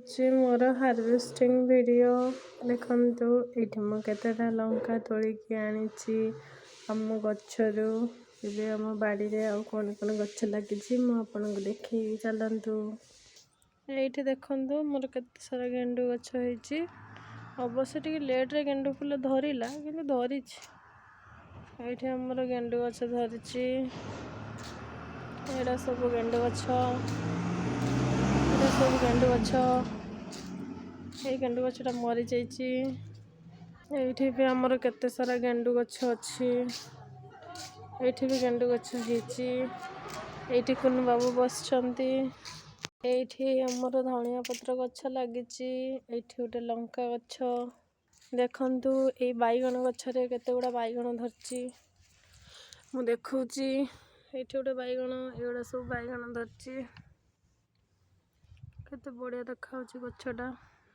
होची मोर harvesting video देखंतु एठी म केतेटा लंका तोळिकी आनिची हम गच्छरु इबे हम बाड़ी रे आ कोन कोन गछ लागिची म आपनको देखि चलंतु एठी देखंतु मोर केते सारा गेंडू गछ होईची अवश्य टिके लेट रे गेंडू फुल धरिला किंतु धरिची एठी हमर गेंडू गछ धरिची एडा सब गेंडू गछ सब गेंडू गछ ए गेंडू गछटा मरी जाइची एठी भी हमर केते सारा गेंडू गछ अछि एठी भी गेंडू गछ हिची एठी कुन बाबू बसचंती एठी हमर धनिया पत्र गछ लागिची एठी उटे लंका गछ देखंतु ए बाईगण गछ रे केते गुडा बाईगण धरची मु देखौची एठी उटे बाईगण एगुडा सब बाईगण धरची केते बढ़िया देखाउची गछटा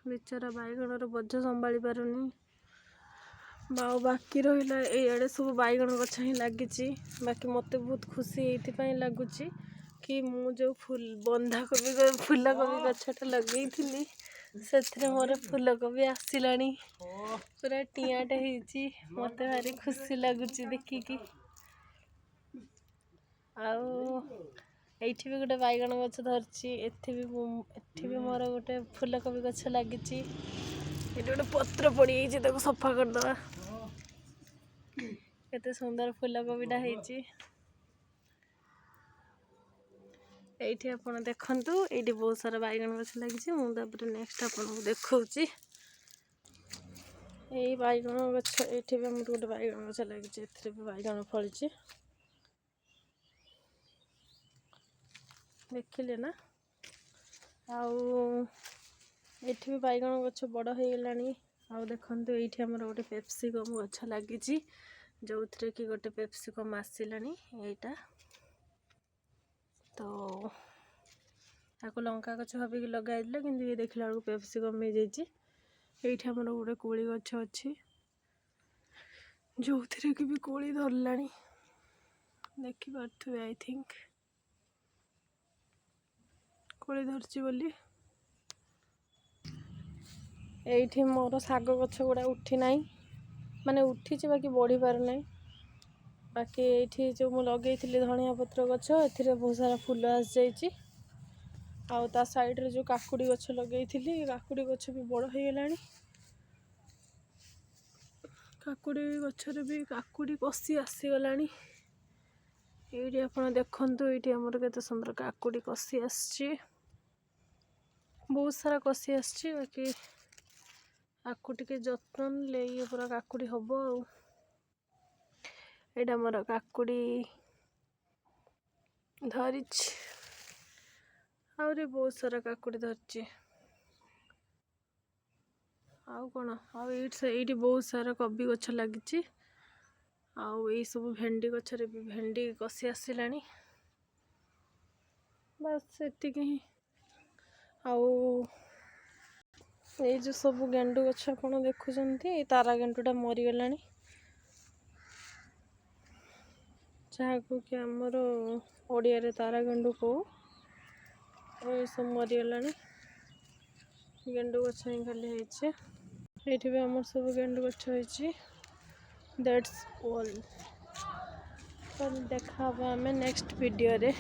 बिचारा बाईगण रो बोझ संभाली पारुनी बाऊ बाकी रहिला एआडे सब बाईगण गछ ही लागिची बाकी मते बहुत खुशी एथि पई लागुची कि मु जो फूल बंधा कोबी फूल कोबी गछटा लगेइथिली सेथरे मोर फूल कोबी आसिलानी पूरा टियाटे हिची मते भारी खुशी लागुची देखि कि आउ एठी भी गोटे बाईगण गछ धरची एठी भी मोर गोटे फूल कोबी गछ लागिची एठी गोटे पत्र पड़ी हिची ताको सफा कर दवा केते सुंदर फूल कोबीटा हिची एठी आपण देखंतु एठी बहुत सारा बाईगण गछ लागिची मु तापर नेक्स्ट आपण देखौची एई बाईगण गछ एठी भी हमर गोटे बाईगण गछ लागिची एथरे भी बाईगण फळिची देखिले ना आउ एठी भी बाईगण गछ बड़ हो गेलानी आउ देखंतु एठी हमर गोटे पेप्सिकम गछ लागिची जोथरे कि गोटे पेप्सिकम आसिलानी एटा तो ताको लंका गछ भाबी लगाइले किंतु ये देखला बेलू पेप्सिकम हो जाइची एठी हमर गोटे कोली गछ अछि जोथरे कि भी कोली धरलानी देखि पारथुबे आई थिंक कोली धरची बोली एठी मोर साग गछ गुडा उठी नाही माने उठीची बाकी बढ़ी पार नाही बाकी एठी जो मु लगेइथिली धनिया पत्र गछ एथिरे बहुत सारा फूल आस जाइची आउ ता साइड रे जो काकुडी गछ लगेइथिली काकुडी गछ भी बड़ हो गेलानी काकुडी गछ रे भी काकुडी कसी आसी गलानी एठी आपण देखंतु एठी हमर केते सुंदर काकुडी कसी आछी बहुत सारा कसी आछी बाकी काकुडी के जत्न ले ये पूरा काकुडी हबो एटा मोर काकुडी धरिच आउरे बहुत सारा काकुडी धरची आउ कोन आउ एठी बहुत सारा कबी गछ लागिची आउ ए सब भेंडी गछ रे भी भेंडी कसी आसिलानी बस एतिकी ही आउ ए जो सब गेंडू गछ आपण देखुचंती तारा गेंडूटा मरी गलानी जहाको कि हमर ओडिया रे तारा गेंडू को ए सब मरी गलानी गेंडू गछ ही खाली हेचे एठी भी हमर सब गेंडू गछ हेची दैट्स ऑल तो देखा हमें नेक्स्ट वीडियो रे।